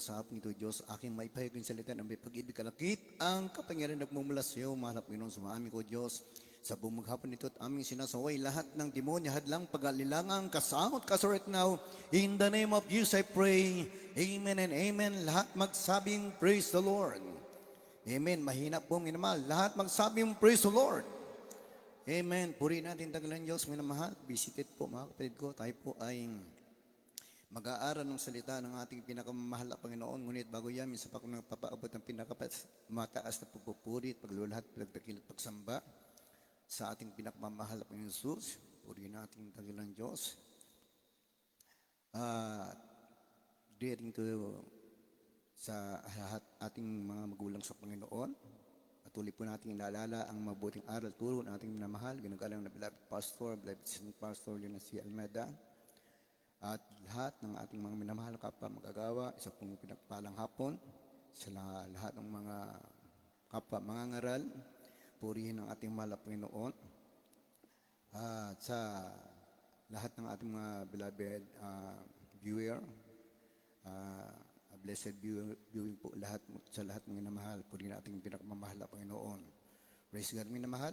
Sa hapong ito, Diyos, aking maipahig ng salita ng may pag-ibig kalakit ang kapangyarihan nagmumula sa iyo, mahal na Panginoon, sumami ko, Diyos. Sa buong maghapon ito at aming sinasaway lahat ng demonya, hadlang pag-alilangang kasangot ka right now. In the name of Jesus, I pray. Amen and amen. Lahat magsabing praise the Lord. Amen. Mahina po, minamahal. Lahat magsabing praise the Lord. Amen. Puri natin tagalan Diyos, minamahal. Visited po, mga kapatid ko. Tayo po ay mag-aaral ng salita ng ating pinakamamahal na Panginoon. Ngunit bago yan, minsan pa akong nagpapaabot ng pinakamataas na pagpupuri at paglulahat, pagdakil at pagsamba sa ating pinakamamahal na Panginoon Jesus. Puri natin dakilang Diyos. Daring to sa lahat ating mga magulang sa Panginoon. Patuloy po natin ilalala ang mabuting aral turo ng ating minamahal. Ginagalang na beloved pastor, beloved pastor Leonard C. Almeida. At lahat ng ating mga minamahal kapwa magagawa, isa pong pinagpalang hapon sa lahat ng mga kapwa mangangaral, purihin ang ating mahal na Panginoon. At sa lahat ng ating mga beloved viewer, blessed viewing po lahat sa lahat ng minamahal, purihin ang ating pinakamamahal na Panginoon. Praise God, minamahal.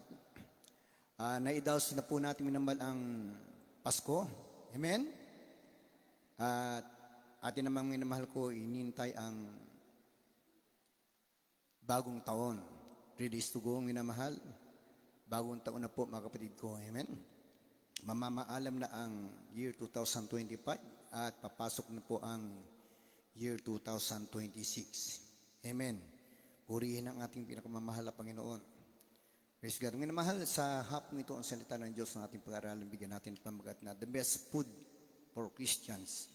Naidaos na po natin minamahal ang Pasko. Amen? At atin namang minamahal ko, inintay ang bagong taon. 3 days to go, minamahal. Bagong taon na po, mga kapatid ko. Amen? Mamamaalam na ang year 2025 at papasok na po ang year 2026. Amen? Purihin ang ating pinakamamahal na Panginoon. Praise God. Minamahal, sa hapong ito ang salita ng Diyos ng ating pag-aralan, bigyan natin pamagat na the best food for Christians,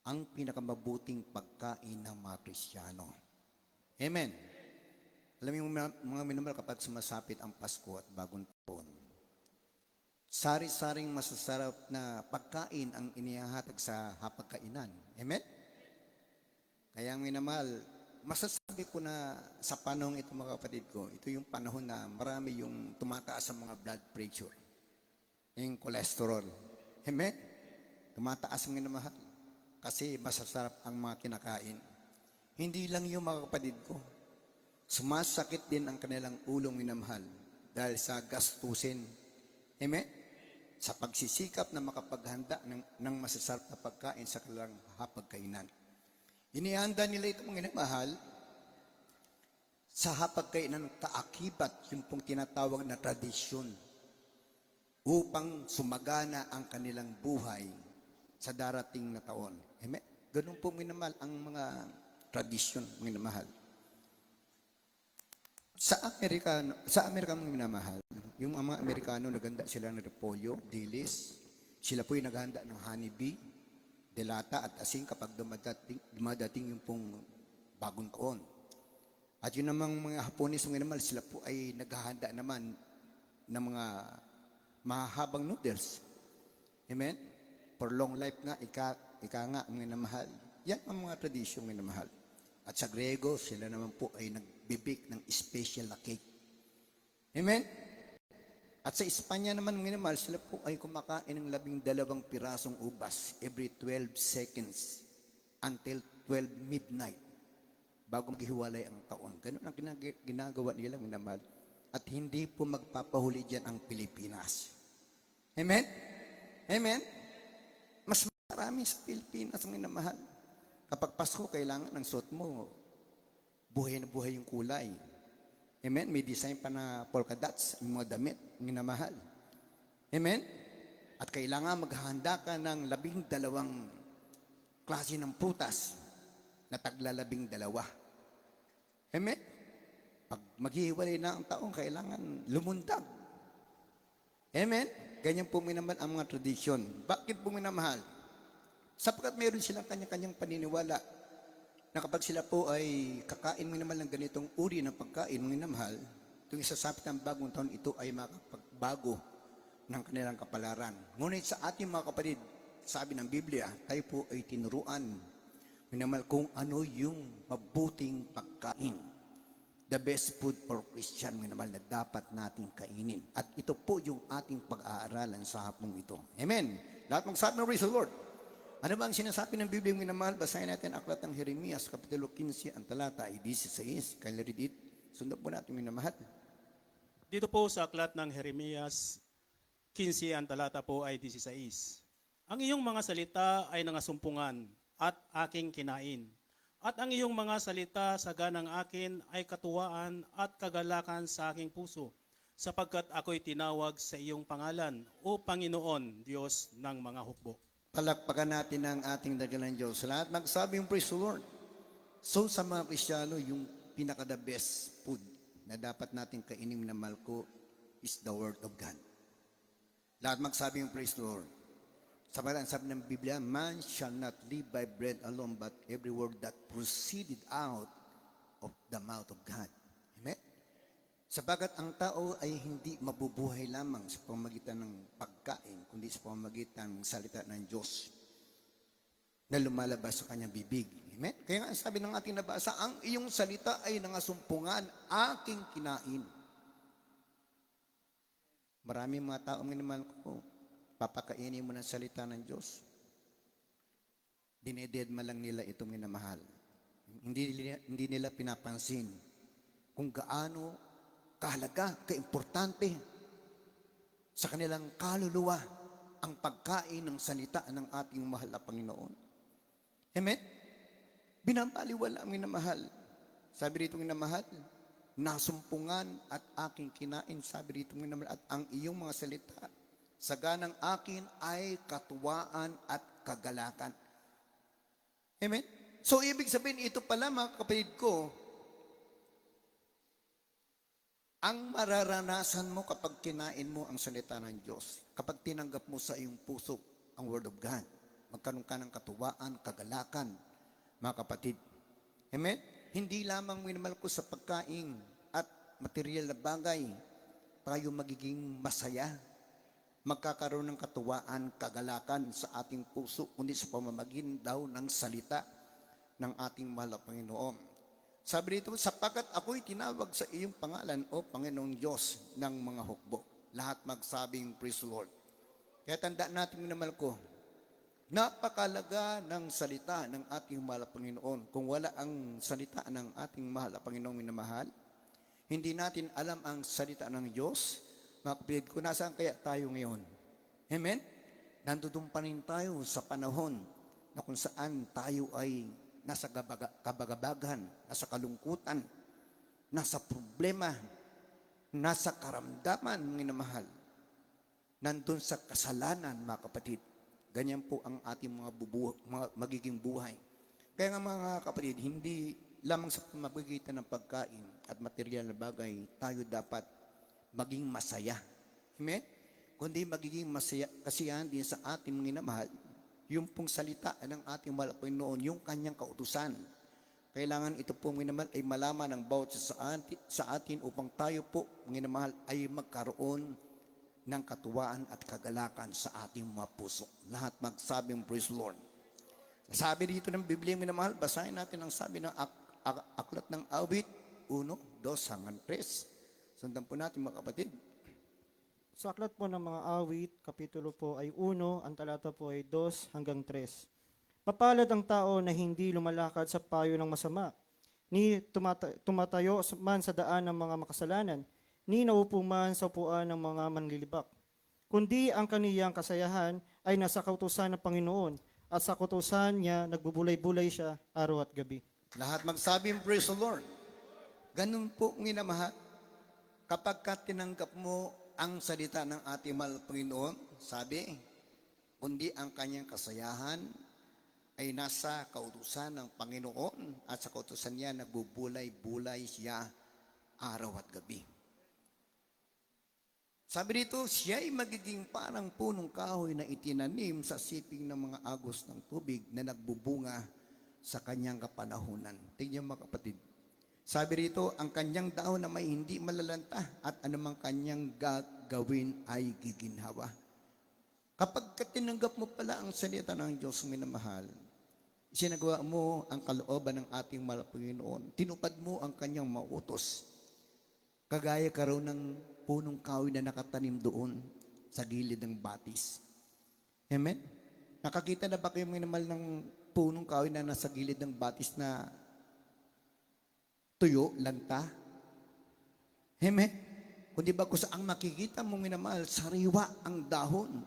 ang pinakamabuting pagkain ng mga Kristiyano. Amen. Alam niyo mga minamahal, kapag sumasapit ang Pasko at bagong taon, sari-saring masasarap na pagkain ang inihahatag sa hapagkainan. Amen? Kaya minamahal, masasabi ko na sa panahon ito, mga kapatid ko, ito yung panahon na marami yung tumataas sa mga blood pressure, yung cholesterol. Amen? Tumataas ang minamahal kasi masasarap ang mga kinakain. Hindi lang yung mga kapatid ko, sumasakit din ang kanilang ulong minamahal dahil sa gastusin. Amen? Sa pagsisikap na makapaghanda ng masasarap na pagkain sa kanilang hapagkainan. Inihanda nila ito mga minamahal sa hapagkainan ng kaakibat, yung pong tinatawag na tradisyon, upang sumagana ang kanilang buhay sa darating na taon. Amen? Ganun po minamahal ang mga tradisyon, minamahal. Sa Amerika minamahal, yung mga Amerikano naghanda sila ng repolyo, dilis, sila po yung naghanda ng honeybee, delata at asin kapag dumadating yung pong bagong taon. At yun namang mga Hapones minamahal, sila po ay naghahanda naman ng mga mahabang noodles. Amen? For long life nga, ika nga ang minamahal. Yan ang mga tradisyong minamahal. At sa Grego, sila naman po ay nagbibake ng special na cake. Amen? At sa Espanya naman minamahal, sila po ay kumakain ng 12 pirasong ubas every 12 seconds until 12 midnight bago maghiwalay ang taon. Ganun ang ginagawa nila minamahal. At hindi po magpapahuli dyan ang Pilipinas. Amen? Amen? Mas marami sa Pilipinas ang minamahal. Kapag Pasko, kailangan ng suot mo, buhay na buhay yung kulay. Amen? May design pa na polka dots, yung mga damit, minamahal. Amen? At kailangan maghahanda ka ng 12 klase ng prutas na tagla 12. Amen? Pag maghihiwalay na ang taong, kailangan lumundag. Amen? Ganyan po minamahal ang mga tradisyon. Bakit po minamahal? Sapagkat mayroon silang kanya-kanyang paniniwala na kapag sila po ay kakain minamahal ng ganitong uri ng pagkain minamahal, itong isasapit ng bagong taon, ito ay makapagbago ng kanilang kapalaran. Ngunit sa ating mga kapatid, sabi ng Biblia, tayo po ay tinuruan minamahal kung ano yung mabuting pagkain. The best food for Christian, minamahal, na dapat nating kainin. At ito po yung ating pag-aaralan sa hapong ito. Amen. Lahat magsabi ng praise the Lord. Ano ba ang sinasabi ng Biblia yung minamahal? Basahin natin ang aklat ng Jeremias, Kapitulo 15, ang talata ay 16. Kindly read it. Sundan po natin minamahal. Dito po sa aklat ng Jeremias 15, ang talata po ay 16. Ang iyong mga salita ay nangasumpungan at aking kinain. At ang iyong mga salita sa ganang akin ay katuwaan at kagalakan sa aking puso, sapagkat ako'y tinawag sa iyong pangalan, O Panginoon, Diyos ng mga hukbo. Palakpakan natin ang ating dagalang Diyos. Sa lahat magsabi yung praise the Lord. So sa mga Kristyano, yung pinaka-the best food na dapat natin kainin na malko is the Word of God. Lahat magsabi yung praise the Lord. Sabi ng Biblia, man shall not live by bread alone, but every word that proceeded out of the mouth of God. Amen? Sabagat ang tao ay hindi mabubuhay lamang sa pamamagitan ng pagkain, kundi sa pamamagitan ng salita ng Diyos na lumalabas sa kanyang bibig. Amen? Kaya nga sabi ng ating nabasa, ang iyong salita ay nangasumpungan, aking kinain. Maraming mga tao minamahal ko, papakainin mo ng salita ng Diyos. Dinededma lang nila itong minamahal. Hindi nila pinapansin kung gaano kahalaga, kaimportante sa kanilang kaluluwa ang pagkain ng salita ng ating mahal na Panginoon. Amen? Binabaliwala ang minamahal. Sabi rito minamahal, nasumpungan at aking kinain. Sabi rito minamahal, at ang iyong mga salita sa ganang akin ay katuwaan at kagalakan. Amen? So, ibig sabihin, ito pala mga kapatid ko, ang mararanasan mo kapag kinain mo ang salita ng Diyos, kapag tinanggap mo sa iyong puso ang Word of God, magkaroon ka ng katuwaan, kagalakan, mga kapatid. Amen? Hindi lamang minamahal ko sa pagkain at material na bagay, tayo magiging masaya, magkakaroon ng katuwaan, kagalakan sa ating puso, kundi sa pamamagin daw ng salita ng ating mahal na Panginoon. Sabi dito, sapagkat ako'y tinawag sa iyong pangalan, O Panginoong Diyos ng mga hukbo. Lahat magsabing praise the Lord. Kaya tandaan natin minamahal ko, napakalaga ng salita ng ating mahal na Panginoon. Kung wala ang salita ng ating mahal na Panginoong minamahal, hindi natin alam ang salita ng Diyos. Mga kapatid ko, nasaan kaya tayo ngayon? Amen? Nandudun pa rin tayo sa panahon na kung saan tayo ay nasa kabagabagan, nasa kalungkutan, nasa problema, nasa karamdaman, minamahal. Nandun sa kasalanan, mga kapatid. Ganyan po ang ating mga magiging buhay. Kaya nga mga kapatid, hindi lamang sa pamagitan ng pagkain at material na bagay, tayo dapat maging masaya. Amen? Kundi magiging masaya, kasiyahan din sa ating minamahal, yung pong salita ng ating mahal na Panginoon, yung kanyang kautusan. Kailangan ito pong minamahal ay malaman ng bawat sa atin upang tayo po, minamahal, ay magkaroon ng katuwaan at kagalakan sa ating mga puso. Lahat magsabing praise the Lord. Sabi dito ng Biblia, minamahal, basahin natin ang sabi ng aklat ng awit, 1, 2, hanggang 3. Sundan po natin mga kapatid. Sa aklat po ng mga awit, kapitulo po ay 1, ang talata po ay 2 hanggang 3. Papalad ang tao na hindi lumalakad sa payo ng masama, ni tumatayo man sa daan ng mga makasalanan, ni naupo man sa upuan ng mga manlilibak. Kundi ang kaniyang kasayahan ay nasa kautusan ng Panginoon, at sa kautusan niya nagbubulay-bulay siya araw at gabi. Lahat magsabing praise the Lord. Ganun po minamahal. Kapag tinanggap mo ang salita ng ating mahal na Panginoon, sabi, kundi ang kanyang kasayahan ay nasa kautusan ng Panginoon, at sa kautusan niya nagbubulay-bulay siya araw at gabi. Sabi dito, siya ay magiging parang punong kahoy na itinanim sa siping ng mga agos ng tubig na nagbubunga sa kanyang kapanahunan. Tingnan mga kapatid. Sabi rito, ang kanyang daon na may hindi malalanta at anumang kanyang gagawin ay giginhawa. Kapag tinanggap mo pala ang salita ng Diyos minamahal, isinagawa mo ang kalooban ng ating mahal na Panginoon, tinupad mo ang kanyang mautos, kagaya ka raw ng punong kahoy na nakatanim doon sa gilid ng batis. Amen? Nakakita na ba kayo mga namal ng punong kahoy na nasa gilid ng batis na tuyo, lanta? Amen? Kundi ba kung saan makikita mo minamahal, sariwa ang dahon.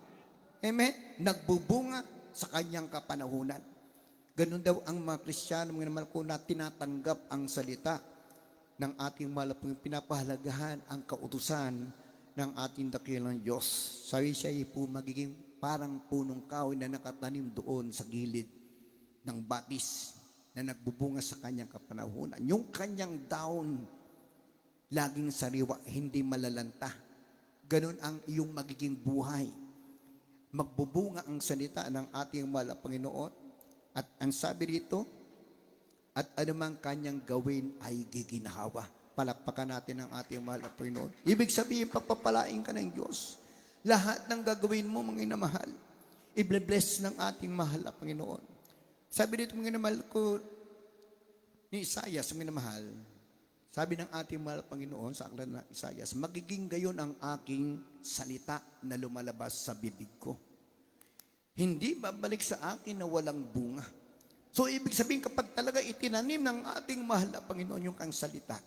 Amen? Nagbubunga sa kanyang kapanahunan. Ganun daw ang mga Kristiyano minamahal ko na tinatanggap ang salita ng ating mahal na pinapahalagahan ang kautusan ng ating dakilang Diyos. Sabi siya po magiging parang punong kahoy na nakatanim doon sa gilid ng batis na nagbubunga sa kanyang kapanahunan. Yung kanyang daon, laging sariwa, hindi malalanta. Ganun ang iyong magiging buhay. Magbubunga ang salita ng ating mahal na Panginoon. At ang sabi dito, at anumang kanyang gawin ay giginhawa. Palakpakan natin ang ating mahal na Panginoon. Ibig sabihin, pagpapalain ka ng Diyos. Lahat ng gagawin mo, mga inamahal, i-bless ng ating mahal na Panginoon. Sabi dito, mga inamahal ko, ni Isaias, mga inamahal, sabi ng ating mahal na Panginoon sa aklat ng Isaias, magiging gayon ang aking salita na lumalabas sa bibig ko. Hindi babalik sa akin na walang bunga. So, ibig sabihin, kapag talaga itinanim ng ating mahal na Panginoon yung kang salita,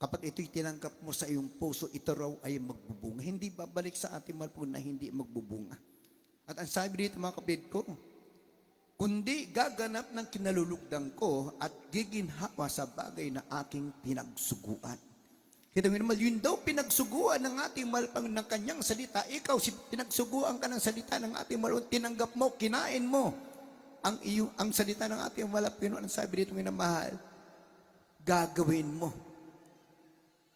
kapag ito'y tinanggap mo sa iyong puso, ito raw ay magbubunga. Hindi babalik sa ating mahal po na hindi magbubunga. At ang sabi dito mga kapatid ko, kundi gaganap ng kinalulugdan ko at giginhawa sa bagay na aking pinagsuguan. Kita mo naman, yun daw pinagsuguan ng ating mahal ng kanyang salita. Ikaw, pinagsuguan ka ng salita ng ating mahal, tinanggap mo, kinain mo ang salita ng ating mahal. Ang sabi dito minamahal, gagawin mo.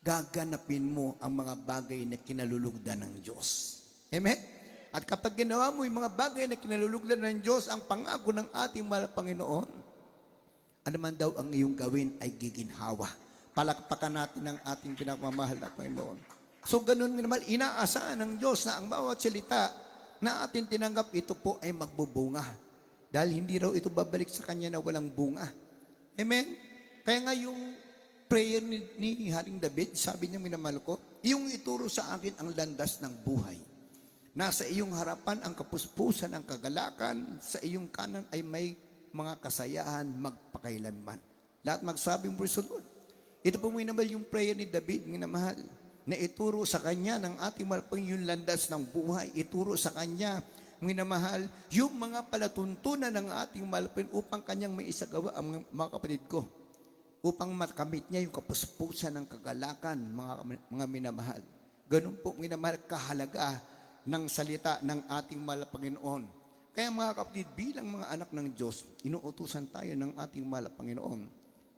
Gaganapin mo ang mga bagay na kinalulugdan ng Diyos. Amen? At kapag ginawa mo yung mga bagay na kinalulugdan ng Diyos, ang pangako ng ating mahal Panginoon, ano man daw ang iyong gawin ay giginhawa. Palakpakan natin ang ating pinagmamahal na Panginoon. So ganun naman, inaasahan ng Diyos na ang bawat salita na ating tinanggap, ito po ay magbubunga. Dahil hindi raw ito babalik sa Kanya na walang bunga. Amen? Kaya nga yung prayer ni Haring David, sabi niya, minamahal ko, iyong ituro sa akin ang landas ng buhay. Nasa iyong harapan ang kapuspusan ng kagalakan, sa iyong kanan ay may mga kasayahan magpakailanman. Lahat magsabing praise the Lord. Ito po minamahal yung prayer ni David, minamahal, na ituro sa kanya ng ating mahal pang yung landas ng buhay, ituro sa kanya, minamahal, yung mga palatuntunan ng ating mahal upang kanyang may isagawa ang mga kapatid ko. Upang makamit niya yung kapuspusan ng kagalakan, mga minamahal. Ganun po, minamahal, kahalaga ng salita ng ating mahal Panginoon. Kaya mga kapatid, bilang mga anak ng Diyos, inuutusan tayo ng ating mahal Panginoon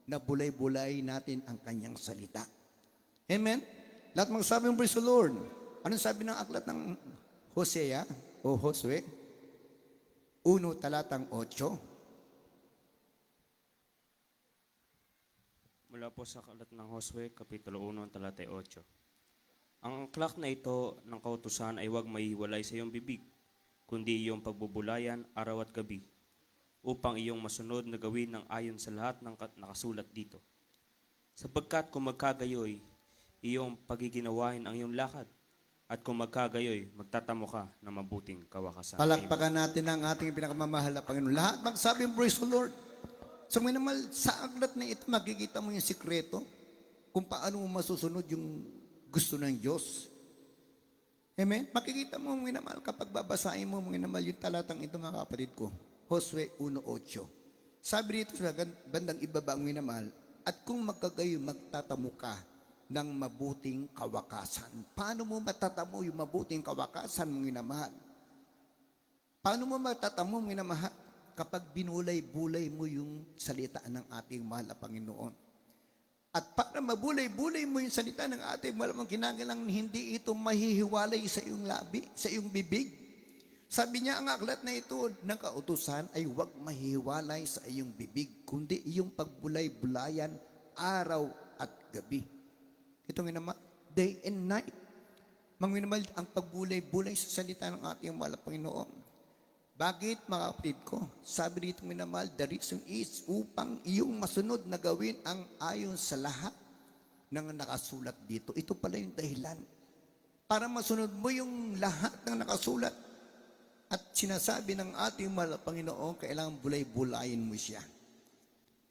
na bulay-bulay natin ang kanyang salita. Amen? Lahat magsabi ng praise the Lord. Anong sabi ng aklat ng Hosea o Josue? 1 talatang 8. Mula po sa aklat ng Josue, Kapitulo 1, talata 8. Ang aklat na ito ng kautusan ay huwag maihiwalay sa iyong bibig, kundi iyong pagbubulayan araw at gabi, upang iyong masunod na gawin ng ayon sa lahat ng nakasulat dito. Sapagkat kung magkagayoy, iyong pagiginawahin ang iyong lakad, at kung magkagayoy, magtatamo ka ng mabuting kawakasan. Palakpakan natin ang ating pinakamamahal na Panginoon. Lahat magsabing praise the Lord. So minamahal, sa aklat na ito, makikita mo yung sikreto kung paano mo masusunod yung gusto ng Diyos. Amen? Makikita mo, minamahal, kapag babasahin mo, minamahal, yung talatang ito, mga kapatid ko. Josue 1:8. Sabi dito sa bandang ibaba ang minamahal, at kung magkagayo, magtatamo ka ng mabuting kawakasan. Paano mo matatamo yung mabuting kawakasan, mong minamahal? Paano mo matatamo, mong minamahal? Kapag binulay-bulay mo yung salita ng ating mahal na Panginoon. At para mabulay-bulay mo yung salita ng ating mahal na kinakailangan hindi ito mahihiwalay sa iyong labi, sa iyong bibig. Sabi niya, ang aklat na ito ng kautusan ay huwag mahihiwalay sa iyong bibig, kundi iyong pagbulay-bulayan araw at gabi. Ito nga naman, day and night. Mangminamal ang pagbulay-bulay sa salita ng ating mahal na Panginoon. Bakit, mga kapatid ko? Sabi dito minamahal, the reason is upang iyong masunod na gawin ang ayon sa lahat ng nakasulat dito. Ito pala yung dahilan. Para masunod mo yung lahat ng nakasulat. At sinasabi ng ating mahal na Panginoon, kailangan bulay-bulayin mo siya.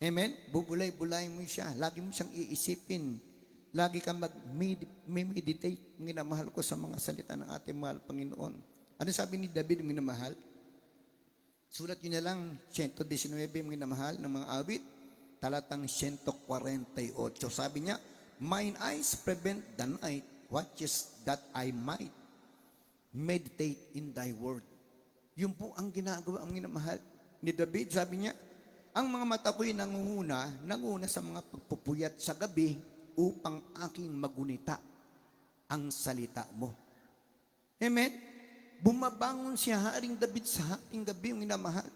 Amen? Bubulay-bulayin mo siya. Lagi mo siyang iisipin. Lagi kang mag-meditate, minamahal ko sa mga salita ng ating mahal Panginoon. Ano sabi ni David, minamahal? Sulat nyo na lang, 119, minamahal ng mga awit, talatang 148. Sabi niya, mine eyes prevent the night, watches that I might meditate in thy word. Yun po ang ginagawa ang minamahal ni David. Sabi niya, ang mga mata ko'y nanguna sa mga pagpupuyat sa gabi upang aking magunita ang salita mo. Amen? Bumabangon si Haring David sa ating gabi ang minamahal.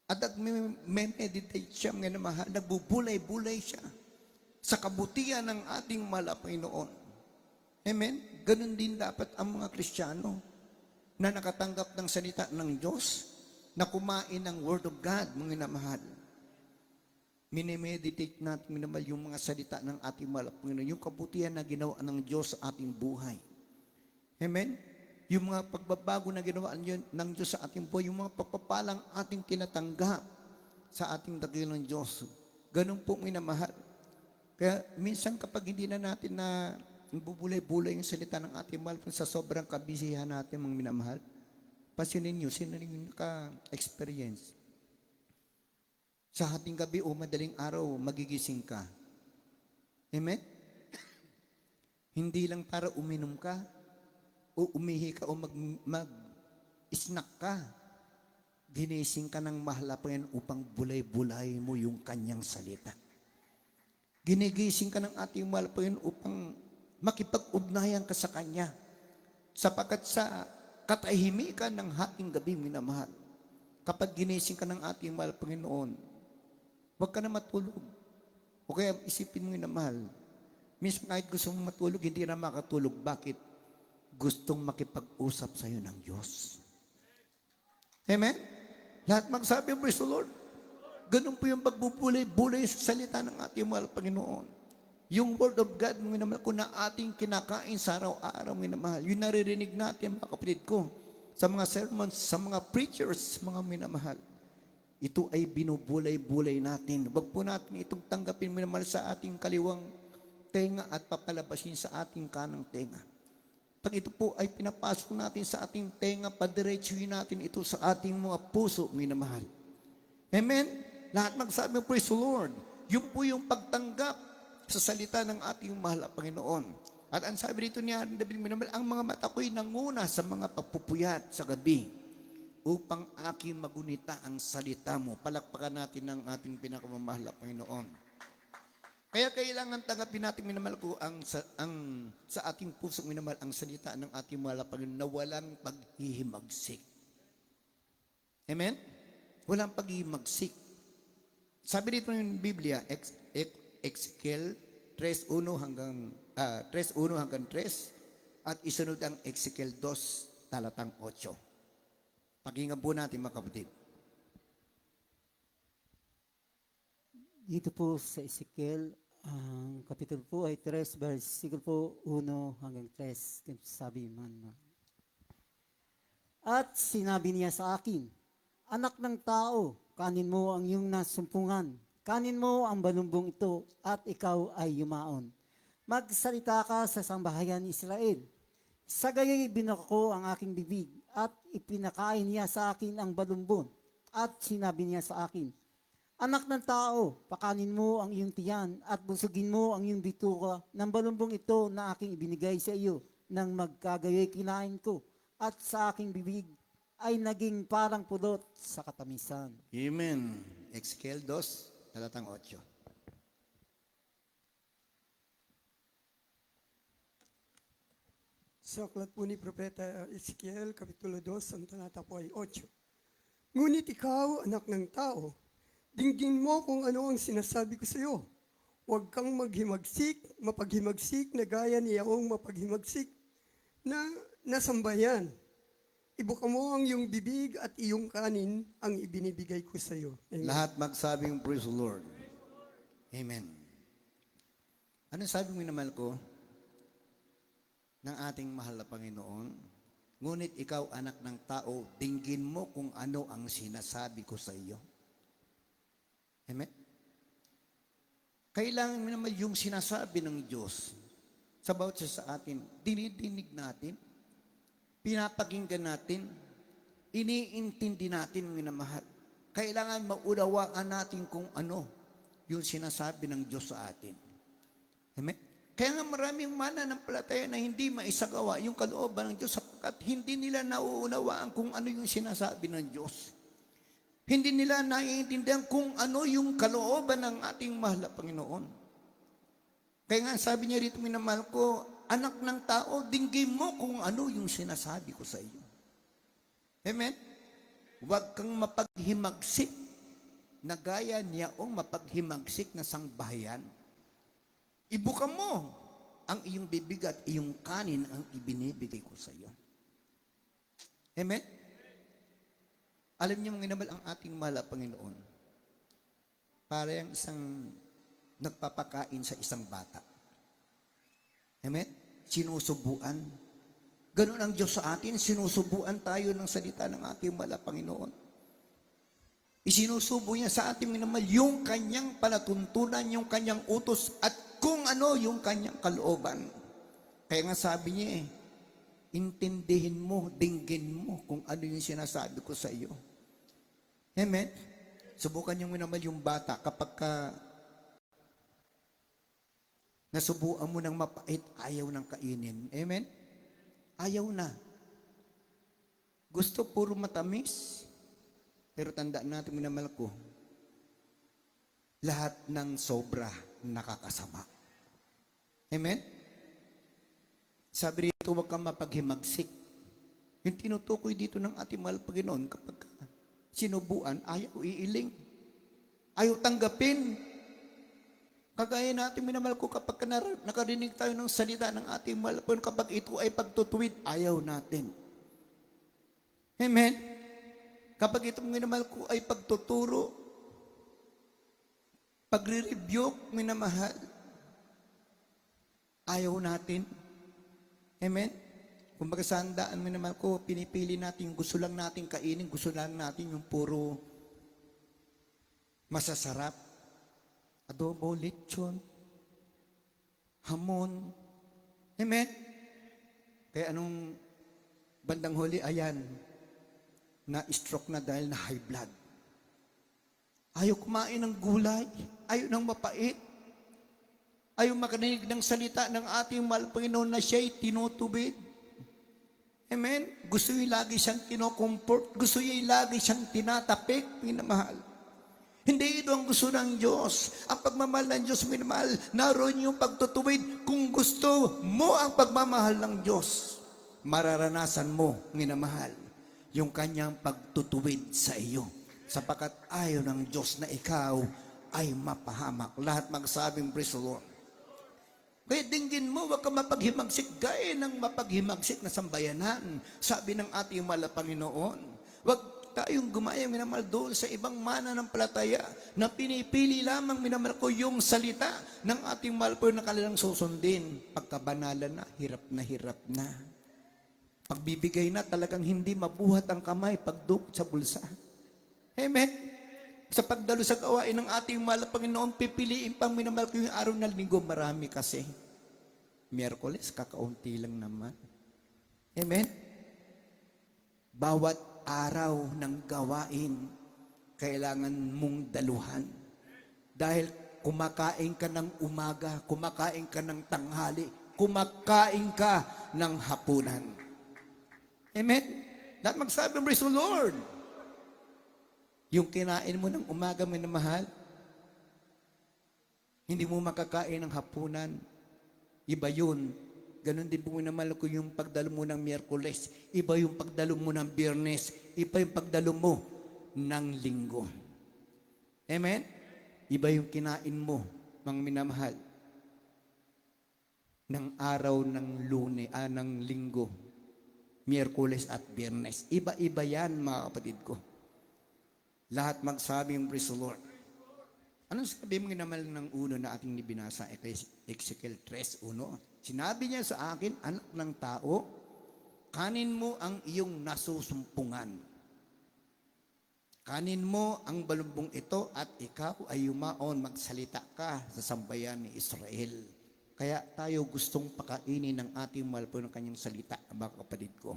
At nag-meditate siya ang minamahal. Nagbubulay-bulay siya sa kabutihan ng ating mahal na Panginoon. Amen? Ganun din dapat ang mga Kristiyano na nakatanggap ng salita ng Diyos, na kumain ng Word of God, mga minamahal. Minimeditate natin, minamahal, yung mga salita ng ating mahal na Panginoon, yung kabutihan na ginawa ng Diyos sa ating buhay. Amen? Yung mga pagbabago na ginawa ng Diyos sa ating buhay, yung mga pagpapalang ating tinatanggap sa ating dakilang Diyos. Ganun po, minamahal. Kaya minsan kapag hindi na natin na bubulay-bulay yung salita ng ating mahal sa sobrang kabisihan natin, mga minamahal, pasinin nyo, sino rin naka-experience? Sa ating gabi o madaling araw, magigising ka. Amen? Hindi lang para uminom ka, o umihi ka, o mag-snack ka. Ginising ka ng mahal na Panginoon upang bulay-bulay mo yung kanyang salita. Ginigising ka ng ating mahal na Panginoon upang makipag-ugnayan ka sa Kanya. Sapagkat sa katahimikan ng hating gabi, minamahal, kapag ginising ka ng ating mahal Panginoon, huwag ka na matulog. O kaya isipin mo, minamahal, minsan kahit gusto mong matulog, hindi na makatulog. Bakit? Gustong makipag-usap sa iyo ng Diyos. Amen? Lahat magsabi, praise the Lord. Ganun po yung pagbubulay-bulay sa salita ng ating mahal Panginoon. Yung Word of God, mga minamahal ko, na ating kinakain sa araw-araw, mga minamahal. Yung naririnig natin, mga kapatid ko, sa mga sermons, sa mga preachers, mga minamahal. Ito ay binubulay-bulay natin. Huwag po natin itong tanggapin, minamahal, sa ating kaliwang tenga at papalabasin sa ating kanang tenga. Pag ito po ay pinapasok natin sa ating tenga, padiretsuhin natin ito sa ating mga puso, minamahal. Amen? Lahat magsabi, praise the Lord. Yun po yung pagtanggap sa salita ng ating mahal na Panginoon. At ang sabi dito niya, David, minamahal, ang mga mata ko'y nanguna sa mga pagpupuyat sa gabi upang aking magunita ang salita mo. Palakpakan natin ang ating pinakamamahal na Panginoon. Kaya kailangan tanggapin natin, minamahal ko, sa ating puso, minamahal, ang salita ng ating mahal na Panginoon na walang paghihimagsik. Amen? Walang paghihimagsik. Sabi dito ng Biblia, Ezekiel 3:1 hanggang 3 at isunod ang Ezekiel 2 talatang 8. Pakinggan po natin, mga kapatid. Dito po sa Ezekiel, ang kapitulo po ay 3, versikulo po 1 hanggang 3. Sabi man. At sinabi niya sa akin, anak ng tao, kanin mo ang iyong nasumpungan. Kanin mo ang balumbong ito at ikaw ay yumaon. Magsalita ka sa sambahayan ni Israel. Sa gayoy binako ang aking bibig at ipinakain niya sa akin ang balumbon. At sinabi niya sa akin, anak ng tao, pakanin mo ang iyong tiyan at busugin mo ang iyong bituka ng balumbong ito na aking ibinigay sa iyo nang magkagayoy kinain ko. At sa aking bibig ay naging parang pulot sa katamisan. Amen. Ezekiel 2, talatang 8. Sa aklat po ni Propeta Ezekiel, Kapitulo 2, ang talata po ay 8. Ngunit ikaw, anak ng tao, dinggin mo kung ano ang sinasabi ko sa iyo. Huwag kang mapaghimagsik na gaya ni Yaong mapaghimagsik na nasambayan. Ibuka mo ang iyong bibig at iyong kanin ang ibinibigay ko sa iyo. Amen. Lahat magsabing praise the Lord. Amen. Ano sabi mo naman ko ng ating mahal na Panginoon? Ngunit ikaw, anak ng tao, dinggin mo kung ano ang sinasabi ko sa iyo. Amen? Kailangan mo naman yung sinasabi ng Diyos sa bawat isa sa atin, dinidinig natin, pinapakinggan natin, iniintindi natin, minamahal. Kailangan maunawaan natin kung ano yung sinasabi ng Diyos sa atin. Amen? Kaya nga maraming mananampalataya na hindi maisagawa yung kalooban ng Diyos sapagkat hindi nila nauunawaan kung ano yung sinasabi ng Diyos. Hindi nila naiintindihan kung ano yung kalooban ng ating mahal na Panginoon. Kaya nga sabi niya rito, minamahal ko, anak ng tao, dinggin mo kung ano yung sinasabi ko sa iyo. Amen? Huwag kang mapaghimagsik na gaya niyaong mapaghimagsik na sangbahayan. Ibuka mo ang iyong bibig at iyong kanin ang ibinibigay ko sa iyo. Amen? Alam niyo mga inabal ang ating mahal na Panginoon. Parang isang nagpapakain sa isang bata. Amen? Sinusubuan. Ganun ang Diyos sa atin, sinusubuan tayo ng salita ng ating mahal na Panginoon. Isinusubo niya sa atin naman yung kanyang palatuntunan, yung kanyang utos, at kung ano yung kanyang kalooban. Kaya nga sabi niya intindihin mo, dinggin mo kung ano yung sinasabi ko sa iyo. Amen? Subukan niyo naman yung bata kapag nasubuan mo ng mapait, ayaw ng kainin. Amen? Ayaw na. Gusto puro matamis. Pero tandaan natin, minamahal ko, lahat ng sobra nakakasama. Amen? Sabi rito, huwag kang mapaghimagsik. Yung tinutukoy dito ng ating mahal Panginoon, kapag sinubuan, ayaw iiling. Ayaw tanggapin. Kagaya natin, minamahal ko, kapag nakarinig tayo ng salita ng ating mahal Panginoon, kapag ito ay pagtutuwid, ayaw natin. Amen? Kapag itong minamahal ko ay pagtuturo, pagre-rebuke, minamahal, ayaw natin. Amen? Kung sandaan, minamahal ko, pinipili natin, gusto lang natin kainin, gusto lang natin yung puro masasarap. Adobo, lechon, hamon. Amen? Kaya anong bandang huli, ayan, na-stroke na dahil na high blood. Ayaw kumain ng gulay, ayaw ng mapait, ayaw makarinig ng salita ng ating mahal Panginoon na siya'y tinutubig. Amen? Gusto niya lagi siyang kinokomfort, gusto niya lagi siyang tinatapik, minamahal. Hindi ito ang gusto ng Diyos. Ang pagmamahal ng Diyos, minamahal, naroon yung pagtutuwid. Kung gusto mo ang pagmamahal ng Diyos, mararanasan mo, minamahal, yung kanyang pagtutuwid sa iyo. Sapagkat ayaw ng Diyos na ikaw ay mapahamak. Lahat magsabing praise the Lord. Kaya dinggin mo, huwag ka mapaghimagsik gaya ng mapaghimagsik na sambayanan. Sabi ng ating mahal na Panginoon, huwag tayong gumayang minamahal doon sa ibang mananampalataya na pinipili lamang minamahal ko yung salita ng ating mahal po na kanilang susundin. Pagkabanalan na, hirap na. Pagbibigay na, talagang hindi mabuhat ang kamay pagdukot sa bulsa. Amen? Sa pagdalo sa gawain ng ating mahal na Panginoon, pipiliin pang minamahal ko yung araw na linggo. Marami kasi. Miyerkules, kakaunti lang naman. Amen? Bawat araw ng gawain, kailangan mong daluhan. Dahil kumakain ka ng umaga, kumakain ka ng tanghali, kumakain ka ng hapunan. Amen? Lahat magsabi, praise the Lord. Yung kinain mo ng umaga, minamahal, hindi mo makakain ng hapunan. Iba yun. Ganon din po minamahal ko yung pagdalo mo ng Miyerkules. Iba yung pagdalo mo ng Biyernes. Iba yung pagdalo mo ng Linggo. Amen? Iba yung kinain mo, mga minamahal, ng araw ng ng Linggo, Miyerkules at Biyernes. Iba-iba yan, mga kapatid ko. Lahat magsabing praise the Lord. Anong sabi mo naman ng uno na ating nibinasa, Ezekiel 3:1? Sinabi niya sa akin, anak ng tao, Kanin mo ang iyong nasusumpungan. Kanin mo ang balumbong ito at ikaw ay yumaon, magsalita ka sa sambayan ni Israel. Kaya tayo gustong pakainin ng ating mahal po ng kanyang salita, mga kapatid ko,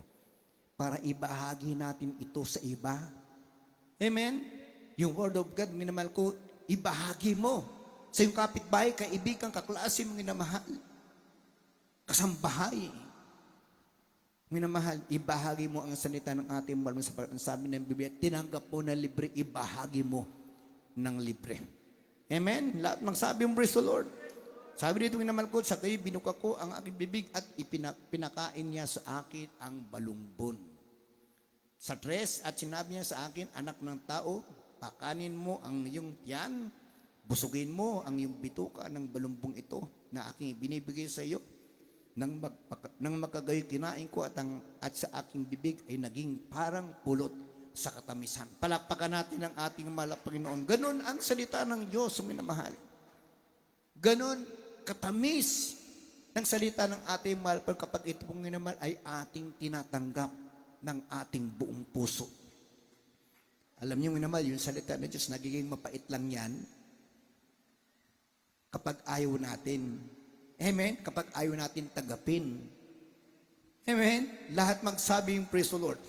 para ibahagi natin ito sa iba. Amen? Yung Word of God, minamahal ko, ibahagi mo sa iyong kapitbahay, kaibigan, kaklase, mga minamahal, kasambahay. Minamahal, ibahagi mo ang salita ng ating mahal sa sabi ng Biblia, tinanggap mo na libre, ibahagi mo ng libre. Amen? Lahat magsabi mo, praise the Lord. Sabi dito minamahal ko, sa kayo binuka ko ang aking bibig at pinakain niya sa akin ang balumbon. Sa 3, at sinabi niya sa akin, anak ng tao, pakanin mo ang iyong tiyan, busugin mo ang iyong bituka ng balumbong ito na aking binibigay sa iyo. Nang makagayoy kinain ko at sa aking bibig ay naging parang pulot sa katamisan. Palakpakan natin ang ating mahal na Panginoon. Ganon ang salita ng Diyos, minamahal. Ganon katamis ng salita ng ating mahal kapag ito pong minamahal ay ating tinatanggap ng ating buong puso. Alam niyo minamahal, yung salita ng Diyos nagiging mapait lang yan kapag ayaw natin. Amen? Kapag ayaw natin tagapin. Amen? Lahat magsabi yung praise the Lord.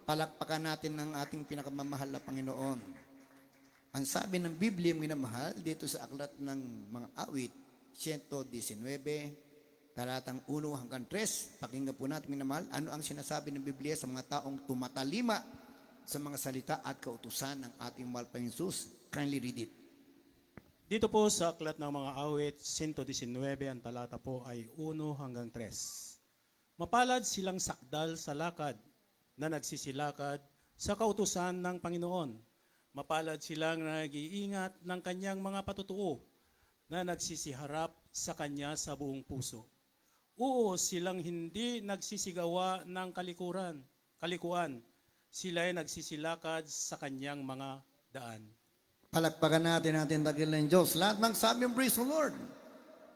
Palakpakan natin ng ating pinakamamahal na Panginoon. Ang sabi ng Biblia, minamahal, dito sa aklat ng mga awit, 119, talatang 1 hanggang 3, pakinggan po natin, minamahal, ano ang sinasabi ng Biblia sa mga taong tumatalima sa mga salita at kautusan ng ating mahal Panginoon Jesus. Kindly read it. Dito po sa aklat ng mga awit, 119, ang talata po ay 1 hanggang 3. Mapalad silang sakdal sa lakad na nagsisilakad sa kautusan ng Panginoon. Mapalad silang nag-iingat ng kanyang mga patutuo na nagsisiharap sa kanya sa buong puso. Oo, silang hindi nagsisigawa ng kalikuan. Sila ay nagsisilakad sa kanyang mga daan. Palakpakan natin dagil ng Diyos. Lahat magsabi yung praise the Lord.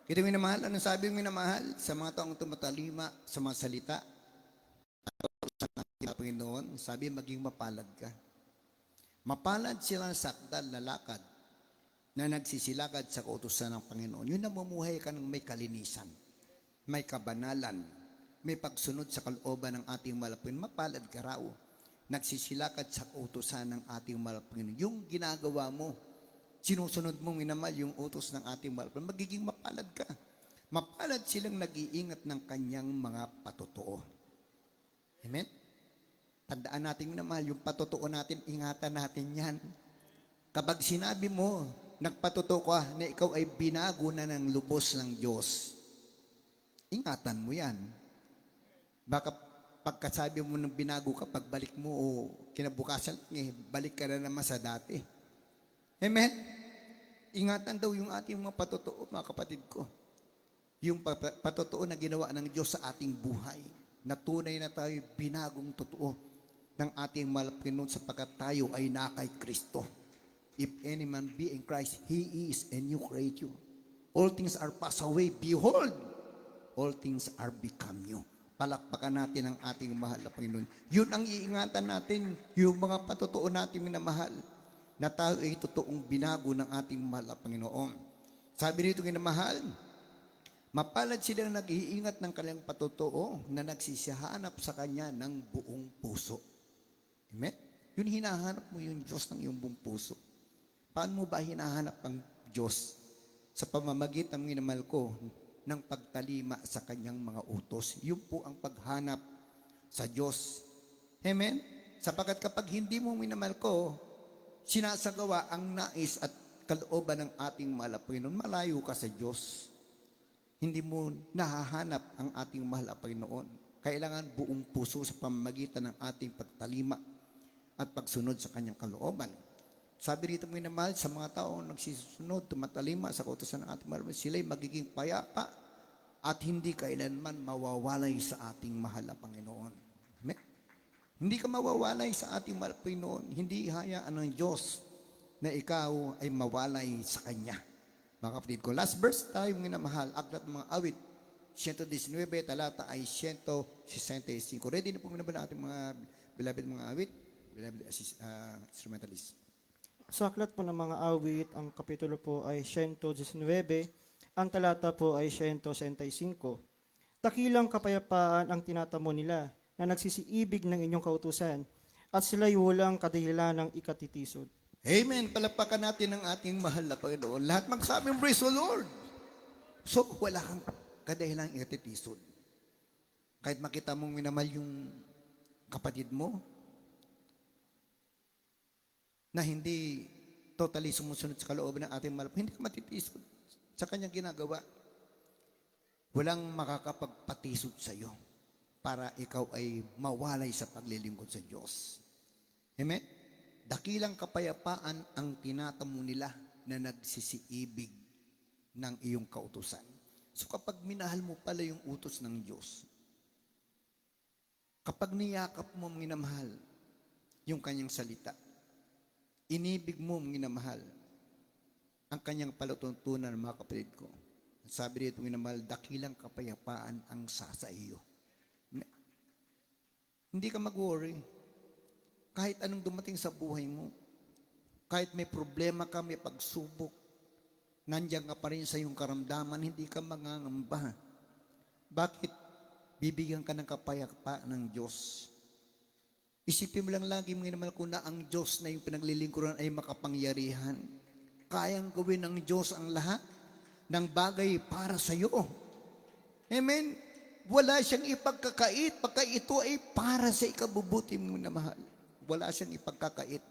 Kita minamahal, anong sabi yung minamahal? Sa mga taong tumatalima sa mga salita, sa ating Panginoon, sabi maging mapalad ka. Mapalad silang sakdal na lakad na nagsisilakad sa kautusan ng Panginoon. Yun namumuhay ka ng may kalinisan, may kabanalan, may pagsunod sa kalooban ng ating malapin. Mapalad ka raw. Nagsisilakad sa utusan ng ating mahal Panginoon. Yung ginagawa mo, sinusunod mo minamahal yung utos ng ating mahal Panginoon, magiging mapalad ka. Mapalad silang nag-iingat ng kanyang mga patutuo. Amen? Tandaan natin minamahal, yung patutuo natin, ingatan natin yan. Kapag sinabi mo, nagpatutuo ka na ikaw ay binago na ng lubos ng Diyos, ingatan mo yan. Baka pagkasabi mo ng binago ka, pagbalik mo o kinabukasan, balik ka na naman sa dati. Amen? Ingatan daw yung ating mga patutuo, mga kapatid ko. Yung patutuo na ginawa ng Diyos sa ating buhay. Na tunay na tayo binagong totoo ng ating mahal Panginoon sapagkat tayo ay na kay Kristo. If any man be in Christ, he is a new creature. All things are passed away. Behold, all things are become new. Palakpakan natin ang ating mahal na Panginoon. Yun ang iingatan natin, yung mga patutuo natin minamahal, na tayo ay totoong binago ng ating mahal na Panginoon. Sabi rito minamahal, mapalad sila na nag-iingat ng kanilang patutuo na nagsisihanap sa Kanya ng buong puso. Amen? Yun hinahanap mo yung Diyos ng iyong buong puso. Paano mo ba hinahanap ang Diyos? Sa pamamagitan ng minamahal ko, ng pagtalima sa kanyang mga utos. Yun po ang paghanap sa Diyos. Amen? Sapagkat kapag hindi mo minamahal ko, sinasagawa ang nais at kalooban ng ating mahal na Panginoon, malayo ka sa Diyos. Hindi mo nahahanap ang ating mahal na Panginoon. Kailangan buong puso sa pamamagitan ng ating pagtalima at pagsunod sa kanyang kalooban. Sabi rito minamahal, sa mga taong nagsisunod, tumatalima sa kautusan ng ating mahal, sila'y magiging payapa at hindi kailanman mawawalay sa ating mahal na Panginoon. Amen? Hindi ka mawawalay sa ating mahal na Panginoon. Hindi hayaan ng Diyos na ikaw ay mawalay sa Kanya. Mga kapatid ko, last verse tayo minamahal, aklat ng mga awit, 119, talata ay 165. Ready na po na ba na ating mga beloved mga awit? Beloved instrumentalist. Sa aklat po ng mga awit, ang kapitulo po ay 119, ang talata po ay 165. Dakilang kapayapaan ang tinatamo nila na nagsisiibig ng inyong kautusan at sila'y walang kadahilan ng ikatitisod. Amen. Palapakan natin ang ating mahal na Panginoon. Lahat magsabing, praise the Lord. So, wala kang kadahilang ikatitisod. Kahit makita mong minamahal yung kapatid mo, na hindi totally sumusunod sa kalooban ng ating mahal, hindi ka matitisod sa kanyang ginagawa. Walang makakapagpatisod sa iyo para ikaw ay mawalay sa paglilingkod sa Diyos. Amen? Dakilang kapayapaan ang tinatamo nila na nagsisiibig ng iyong kautusan. So kapag minahal mo pala yung utos ng Diyos, kapag niyakap mo minamahal yung kanyang salita, inibig mo minamahal ang kanyang palatuntunan, mga kapatid ko. Sabi dito minamahal, dakilang kapayapaan ang sasa iyo. Hindi ka mag-worry. Kahit anong dumating sa buhay mo, kahit may problema ka, may pagsubok, nandiyan ka pa rin sa iyong karamdaman, hindi ka mangangamba. Bakit? Bibigyan ka ng kapayapaan ng Diyos. Isipin mo lang lagi mga naman kung na ang Diyos na yung pinaglilingkuran ay makapangyarihan. Kayang gawin ng Diyos ang lahat ng bagay para sa iyo. Amen? Wala siyang ipagkakait pagka ito ay para sa ikabubuti mo na mahal. Wala siyang ipagkakait.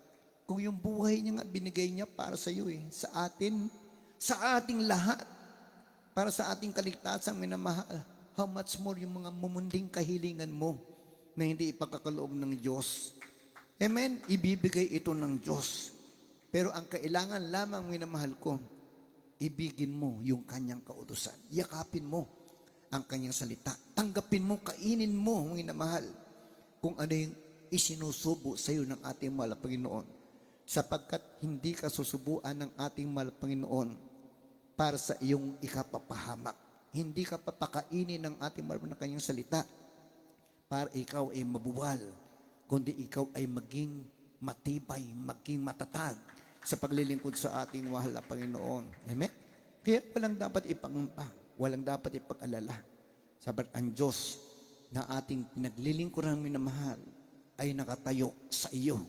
Kung yung buhay niya nga binigay niya para sa iyo sa atin, sa ating lahat, para sa ating kaligtasan minamahal. How much more yung mga mumunding kahilingan mo na hindi ipagkakaloob ng Diyos. Amen? Ibibigay ito ng Diyos. Pero ang kailangan lamang minamahal ko, ibigin mo yung kanyang kautusan. Yakapin mo ang kanyang salita. Tanggapin mo, kainin mo, minamahal, kung ano yung isinusubo sa iyo ng ating mahal na Panginoon. Sapagkat hindi ka susubuan ng ating mahal na Panginoon para sa iyong ikapapahamak. Hindi ka papakainin ng ating mahal na kanyang salita para ikaw ay mabuwal, kundi ikaw ay maging matibay, maging matatag sa paglilingkod sa ating mahal na Panginoon. Amen? Kaya walang dapat ipangamba, walang dapat ipag-alala. Sabat ang Diyos na ating pinaglilingkuran minamahal ay nakatayo sa iyo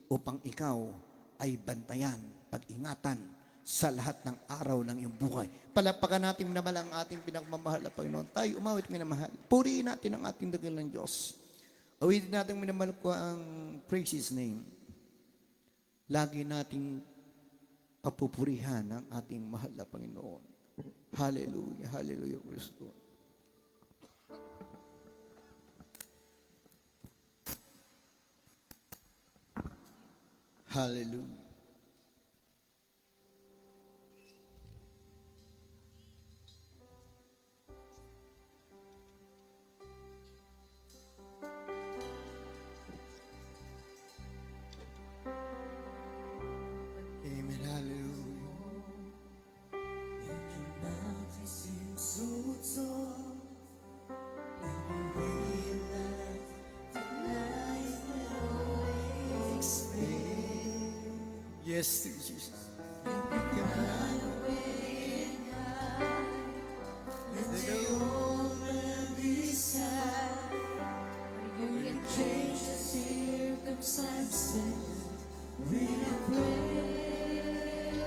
upang ikaw ay bantayan, pag-ingatan sa lahat ng araw ng iyong buhay. Palapakan natin minamahal ang ating pinagmamahal na Panginoon. Tayo umawit minamahal. Purihin natin ang ating dakilang Diyos. Awitin natin minamahal ko ang praise His name. Lagi nating papupurihan ang ating mahal na Panginoon. Hallelujah, hallelujah, Kristo. Hallelujah. Amen, hallelujah. Yes, Jesus.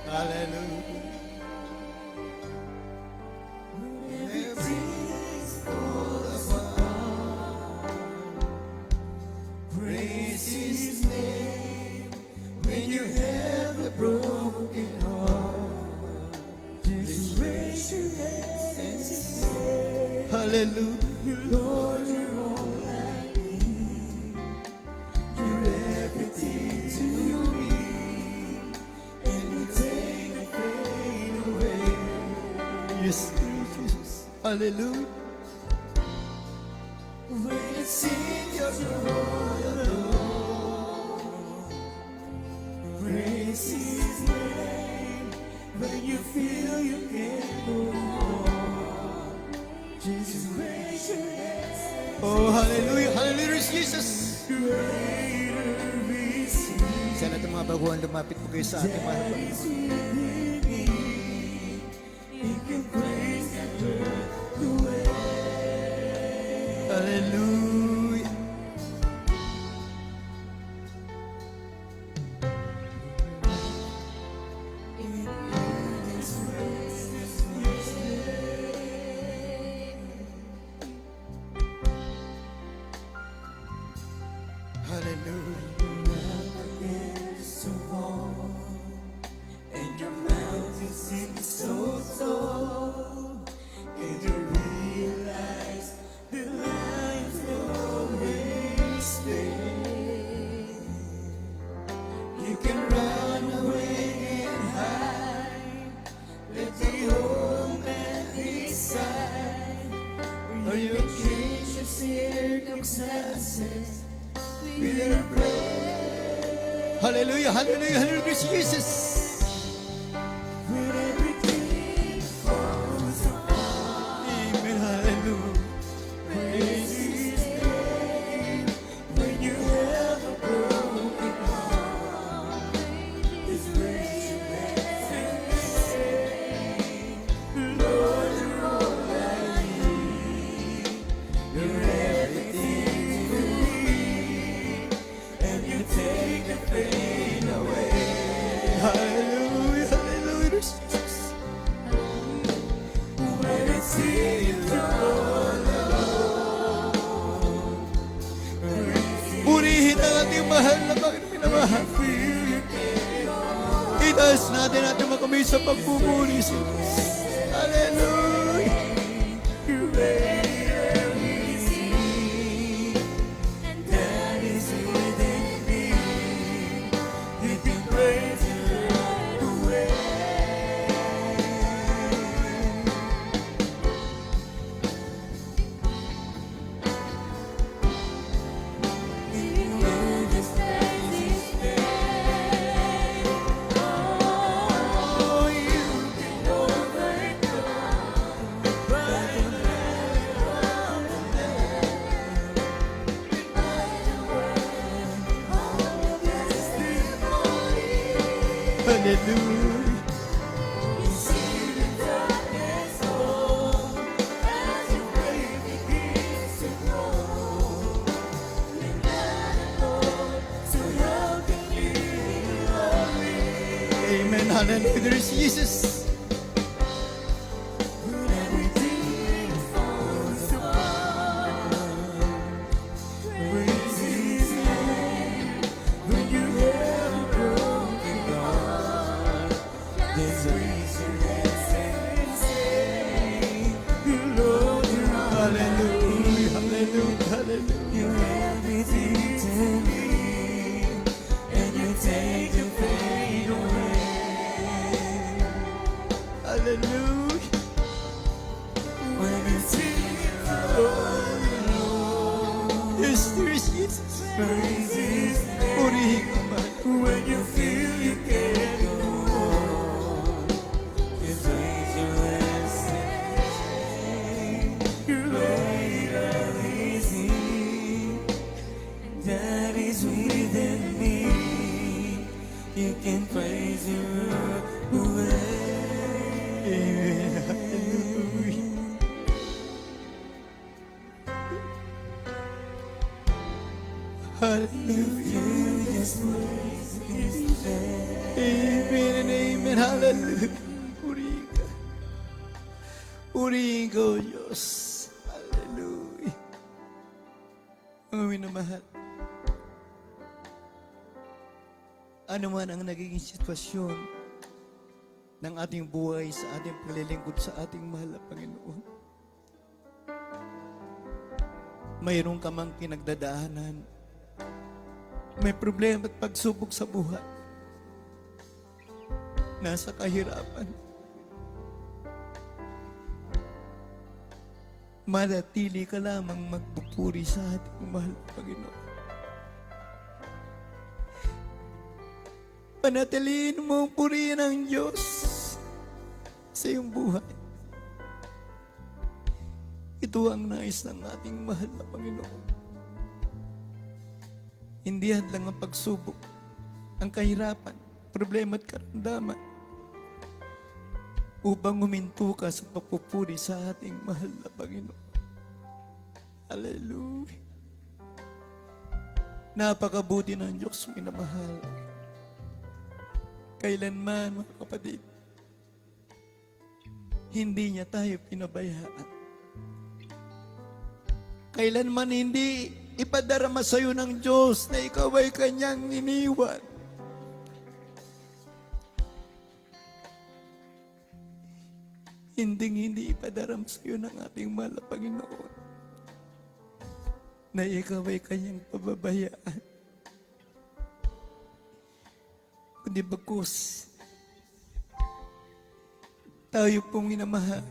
Hallelujah. Praise His name when you have a broken heart. Just raise your hands and say, hallelujah, Lord, you're all I need. You're everything to me, and you take the pain away. Yes, Jesus, hallelujah. When I sing your Lord, praise His name. When you feel you can't go on, Oh, hallelujah, hallelujah, Jesus. Sa lahat ng mga baguhan, lumapit po kayo sa ating mahal na Panginoon. Hallelujah. Hallelujah, hallelujah, hallelujah, Jesus. Amen, hallelujah. Hallelujah, hallelujah, Jesus. Purihin ang ating mahal na Panginoon, minamahal. Itaas natin ating mga kamay sa pagpupuri sa Diyos. Hallelujah. Hallelujah. Amen. Hallelujah. There is Jesus. Hallelujah. Hallelujah. Hallelujah. Hallelujah. Yes, there is Jesus. Purihin ka man. When you feel you can't go on, you raise your hands and say, greater is He, and that is within me. You can praise your way. Amen. Hallelujah. Hallelujah. Amen and amen. Hallelujah. Purihin ka. Purihin ka, O Diyos. Hallelujah. Mga minamahal, ano man ang nagiging sitwasyon ng ating buhay sa ating paglilingkod sa ating mahal na Panginoon, mayroon ka mang pinagdadaanan, may problema at pagsubok sa buhay, nasa kahirapan, manatili ka lamang magpupuri sa ating mahal na Panginoon. Panatiliin mo ang purihin ng Diyos sa iyong buhay. Ito ang nais ng ating mahal na Panginoon. Hindi hadlang ang pagsubok, ang kahirapan, problema at karamdaman upang huminto ka sa pagpupuri sa ating mahal na Panginoon. Hallelujah. Napakabuti ng Diyos, minamahal. Kailanman, mga kapatid, hindi niya tayo pinabayaan. Kailanman hindi ipadarama sa iyo ng Diyos na ikaw ay kanyang iniwan. Hindi ipadarama sa iyo ng ating mahal na Panginoon na ikaw ay kanyang pababayaan. Kundi bagkus, tayo pong minamahal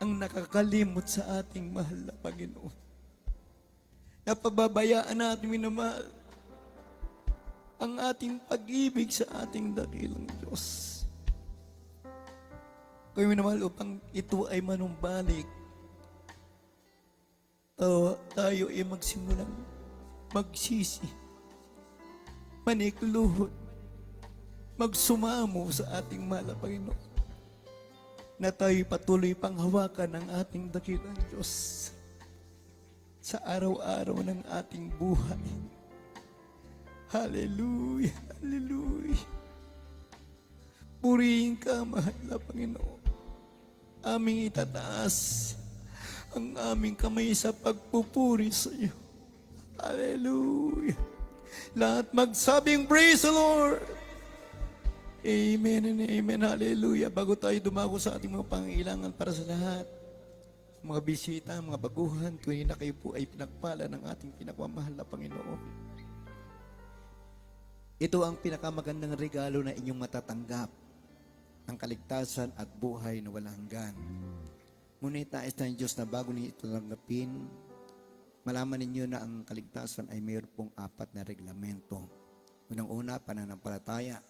ang nakakalimot sa ating mahal na Panginoon. Napababayaan natin minamahal ang ating pag-ibig sa ating dakilang Diyos. Kaya minamahal upang ito ay manumbalik, tayo ay magsimulang magsisi, manikluhod, magsumamo sa ating mahal na Panginoon, na tayo patuloy pang hawakan ng ating dakilang Diyos sa araw-araw ng ating buhay. Hallelujah, hallelujah. Purihin ka, mahal na Panginoon. Aming itataas ang aming kamay sa pagpupuri sa iyo. Hallelujah. Lahat magsabing, praise the Lord. Amen and amen. Hallelujah. Bago tayo dumako sa ating mga pangailangan para sa lahat, mga bisita, mga baguhan, tuwing na kayo po ay pinagpala ng ating pinakamahal na Panginoon. Ito ang pinakamagandang regalo na inyong matatanggap, ang kaligtasan at buhay na walang hanggan. Ngunit nais ng Diyos na bago niyo ito tanggapin, malaman ninyo na ang kaligtasan ay mayroon pong 4 na reglamento. Unang-una, pananampalataya.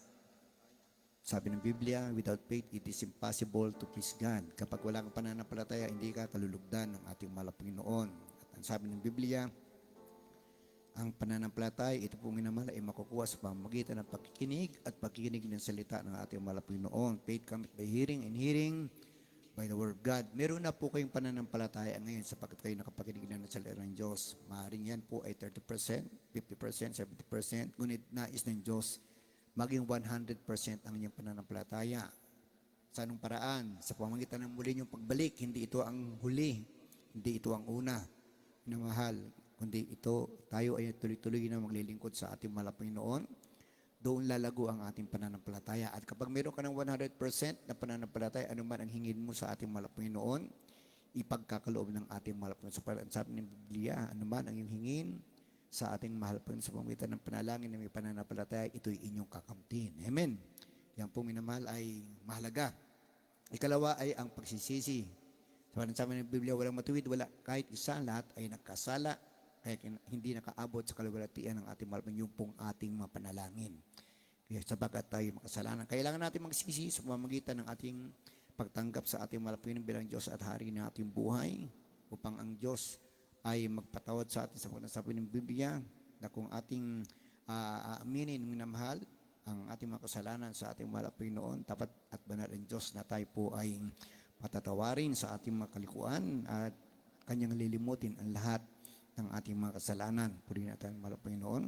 Sabi ng Biblia, without faith, it is impossible to please God. Kapag wala kang pananampalataya, hindi ka kalulugdan ng ating mahal na Panginoon. At ang sabi ng Biblia, ang pananampalataya, ito pong minamahal ay makukuha sa pamamagitan ng pagkikinig at pagkikinig ng salita ng ating mahal na Panginoon. Faith comes by hearing, and hearing by the word of God. Meron na po kayong pananampalataya ngayon sapagkat kayo nakapakinig na ng salita ng Diyos. Maaaring yan po ay 30%, 50%, 70%. Ngunit nais ng Diyos maging 100% ang inyong pananampalataya. Sa anong paraan? Sa pamamagitan ng muli niyong pagbalik, hindi ito ang huli, hindi ito ang una na mahal, kundi ito, tayo ay tuloy-tuloy na maglilingkod sa ating mahal na Panginoon. Doon lalago ang ating pananampalataya. At kapag meron ka ng 100% na pananampalataya, anuman ang hingin mo sa ating mahal na Panginoon, ipagkakaloob ng ating mahal na Panginoon. So, parang sabi ng Biblia, anuman ang iyong hingin sa ating mahal pa sa pamamagitan ng panalangin na may pananampalataya, ito'y inyong kakamtin. Amen. Yan po minamahal ay mahalaga. Ikalawa ay ang pagsisisi. Sabi ng Biblia, walang matuwid, wala kahit isa, lahat ay nagkasala, kaya hindi nakaabot sa kaluwalhatian ng ating mahal, yung pong ating mga panalangin. Kaya sabagat tayo makasalanan, kailangan natin magsisi sa pamamagitan ng ating pagtanggap sa ating mahal bilang Diyos at Hari ng ating buhay, upang ang Diyos ay magpatawad sa atin sa pagnasabi ng Biblia na kung ating aaminin ng minamahal ang ating mga kasalanan sa ating mahal na Panginoon, tapat at banal ang Diyos na tayo po ay patatawarin sa ating mga kalikuan at kanyang lilimutin ang lahat ng ating mga kasalanan. Purihin natin ang mahal na Panginoon.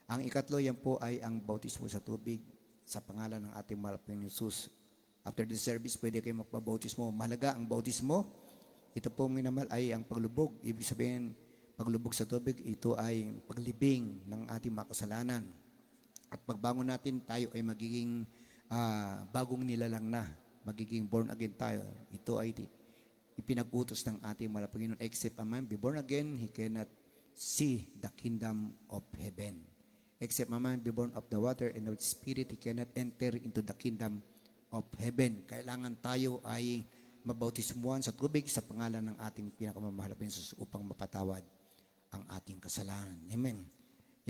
Ang ikatlo, yan po ay ang bautismo sa tubig sa pangalan ng ating mahal na Panginoon Jesus. After the service, pwede kayo magpabautismo. Mahalaga ang bautismo. Ito po minamahal ay ang paglubog. Ibig sabihin, paglubog sa tubig, ito ay paglibing ng ating mga kasalanan. At pagbangon natin, tayo ay magiging bagong nilalang na. Magiging born again tayo. Ito ay ipinag-utos ng ating mahal na Panginoon. Except a man be born again, he cannot see the kingdom of heaven. Except a man be born of the water and of the Spirit, he cannot enter into the kingdom of heaven. Kailangan tayo ay mabautismuhan sa tubig sa pangalan ng ating pinakamamahal na Jesus upang mapatawad ang ating kasalanan. Amen.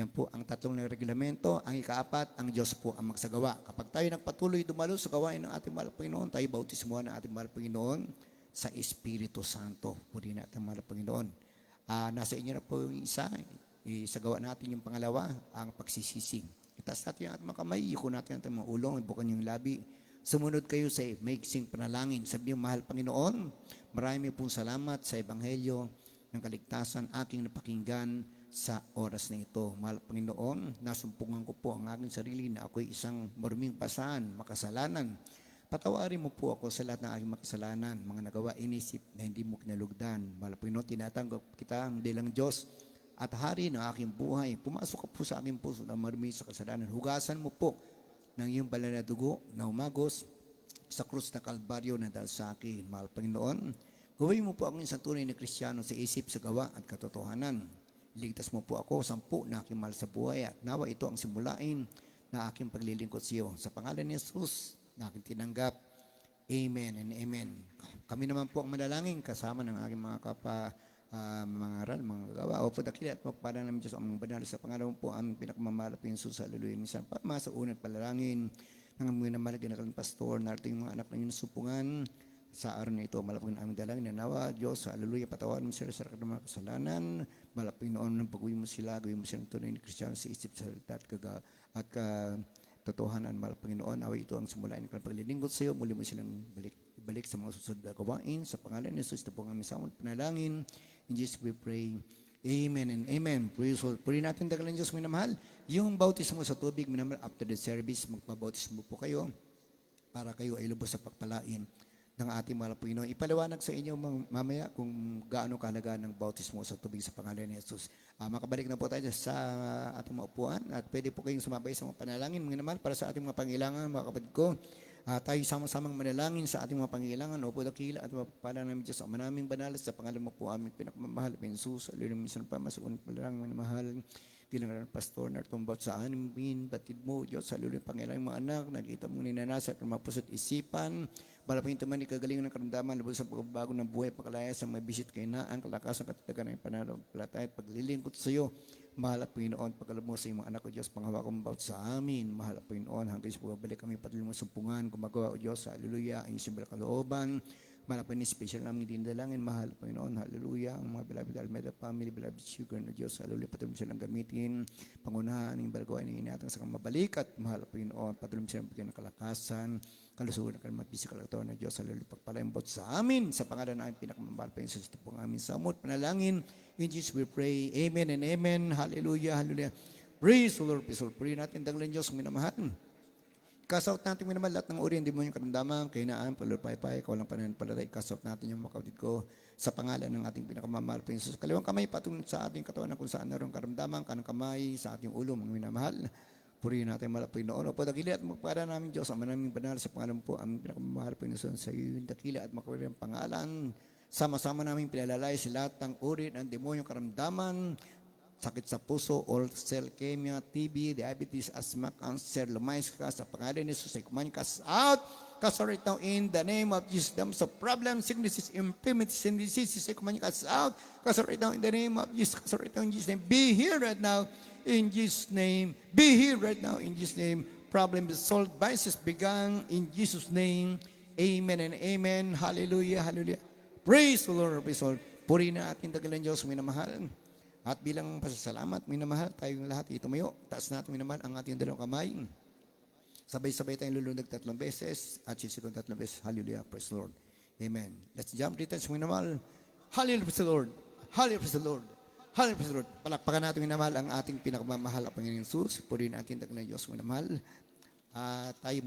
Yan po ang tatlong na reglamento. Ang ikaapat, ang Diyos po ang magsagawa. Kapag tayo nagpatuloy dumalo sa gawain ng ating mahal na Panginoon, tayo bautismuhan ng ating mahal na Panginoon sa Espiritu Santo. Purihin natin ang mahal na Panginoon. Nasa inyo na po yung isa. Isagawa natin yung pangalawa, ang pagsisisi. Itaas natin yung ating mga kamay, yuko natin ang ating mga ulong, ibukan yung labi. Sumunod kayo sa maiksing panalangin. Sabi yung mahal Panginoon, marami pong salamat sa Ebanghelyo ng kaligtasan aking napakinggan sa oras na ito. Mahal Panginoon, nasumpungan ko po ang aking sarili na ako'y isang maruming pasan, makasalanan. Patawarin mo po ako sa lahat ng aking makasalanan, mga nagawa, inisip na hindi mo kinalugdan. Mahal Panginoon, tinatanggap kita ang bilang Diyos at hari ng aking buhay. Pumasok ka po sa aking puso na marumi sa kasalanan. Hugasan mo po ng iyong banal na dugo na umagos sa krus na Kalbaryo na dahil sa akin. Mahal Panginoon, gawin mo po akong isang tunay na Kristiyano sa isip, sa gawa at katotohanan. Iligtas mo po ako, 10 na aking mahal sa buhay at nawa ito ang simulain na aking paglilingkod sa iyo. Sa pangalan ni Jesus na aking tinanggap. Amen and amen. Kami naman po ang manalangin kasama ng aking mga mga aral, mga gawa. O po dakili at magpala namin Diyos ang mga banal sa pangalan mo po ang pinakamalapit ng Jesus. Hallelujah. Minsan pa sa unang palalangin ng mga namalagay na kalang pastor, narating mga anak na yun supungan sa araw na ito. Malapit na aming dalangin na nawa, Diyos, hallelujah, patawarin mo sila sa lahat ng mga kasalanan. Malapit noon ng pag-uwi mo sila, gawin mo silang tunay ni Kristiyano sa isip, sa salita at katotohanan. Mahal Panginoon, away ito ang simulain ng paglilingkod sa iyo. Muli mo silang balik sa mga susunod na gawain. Sa pangalan ni Jesus, ito po ang aming samon panalangin. In Jesus we pray. Amen and amen. Praise the Lord. Purihin natin dagalan Diyos, minamahal. Yung bautismo sa tubig, minamahal, after the service, magpabautismo po kayo para kayo ay lubos sa pagpalain ng ating mahal Panginoon. Ipaliwanag sa inyo mamaya kung gaano kahalaga ng bautismo sa tubig sa pangalan ni Jesus. Makabalik na po tayo sa ating maupuan at pwede po kayong sumabay sa mga panalangin, minamahal, para sa ating mga pangailangan, mga kapatid ko. Tayo sama-samang manalangin sa ating mga pangailangan. Opo, dakila at mapapala namin Diyos ang manaming banal sa pangalan mo po aming pinakamamahal. Jesus, alulong minsan pa masuunod panalangin manamahal. Bilang ng pastor na tumbot sa amin, batid mo, Diyos, alulong pangailangan mga anak, nakita mong ninanasa at mapusot isipan. Balapin ito man ikagalingan ng karamdaman, lubos sa pagbabago ng buhay, pagkalaya sa mga bisit kay naan, kalakasan, katatagan ng pananampalataya, paglilingkod sa iyo. Mahal at Panginoon, pagkalabos sa iyong mga anak o Diyos, panghawa kong bawat sa amin. Mahal at Panginoon, hanggang sa pagbabalik kami patuloy mo sumpungan, gumagawa o Diyos, hallelujah, ang iyong simbala kalooban. Mahal at Panginoon, special namin dinadalangin, mahal at Panginoon, hallelujah, ang mga beloved Almeida family, beloved sugar na Diyos, hallelujah, patuloy mo silang gamitin, pangunahan, ang balagawa ng inatang sa kamabalik, at mahal at Panginoon, patuloy mo silang bigyan ng kalakasan, kalusugan ng mga physical katawan ng Diyos, hallelujah, pagpalain bawat sa amin, sa pangalan ng pinakamamahal pa Jesus, ito po ang aming samot, panalangin. In Jesus we pray. Amen and amen. Hallelujah. Hallelujah. Praise the Lord. Praise the Lord. Purihin natin dagalan Diyos. Minamahal. Kasaut natin minamahal lahat ng uri ng demonyong karamdaman, kahinaan, palulupay-pay, kawalang pananampalatay. Kasaut natin yung mga kapatid ko sa pangalan ng ating pinakamamahal pa Jesus. Kaliwang kamay patunod sa ating katawan na kung saan naroon karamdaman, kanang kamay sa ating ulo, mga minamahal. Purihin natin malapit noon. Opo, dakila at magpara namin Diyos. Ang manaming banal sa pangalan po. Ang pinakamamahal pa Jesus sa iyo. Dakila at makawala ang pangalan. Sama-sama namin pinalalay sa lahat ng uri ng demonyong karamdaman, sakit sa puso, ulcer, leukemia, TB, diabetes, asthma, cancer, lumayas ka sa pangalan ni Jesus, ay kumain ka out. Cast right now in the name of Jesus. So problems, sicknesses, infirmities, and diseases, ay kumain ka out. Cast right now in the name of Jesus. Cast right now in Jesus' name. Be here right now in Jesus' name. Be here right now in Jesus' name. Problem is solved. Vices began in Jesus' name. Amen and amen. Hallelujah, hallelujah. Praise the Lord, praise the Lord. Purihin na ating dagalan Diyos, minamahal. At bilang pasasalamat, minamahal, tayong lahat itumayo. Taas natin minamahal ang ating dalawang kamay. Sabay-sabay tayong lulundag 3 beses at sisikon 3 beses. Hallelujah, praise the Lord. Amen. Let's jump dito sa minamahal. Hallelujah, praise the Lord. Hallelujah, praise the Lord. Hallelujah, praise the Lord. Palakpakan natin minamahal ang ating pinakamamahal at Panginoon Jesus. Purihin natin dagalan Diyos, minamahal. Tayo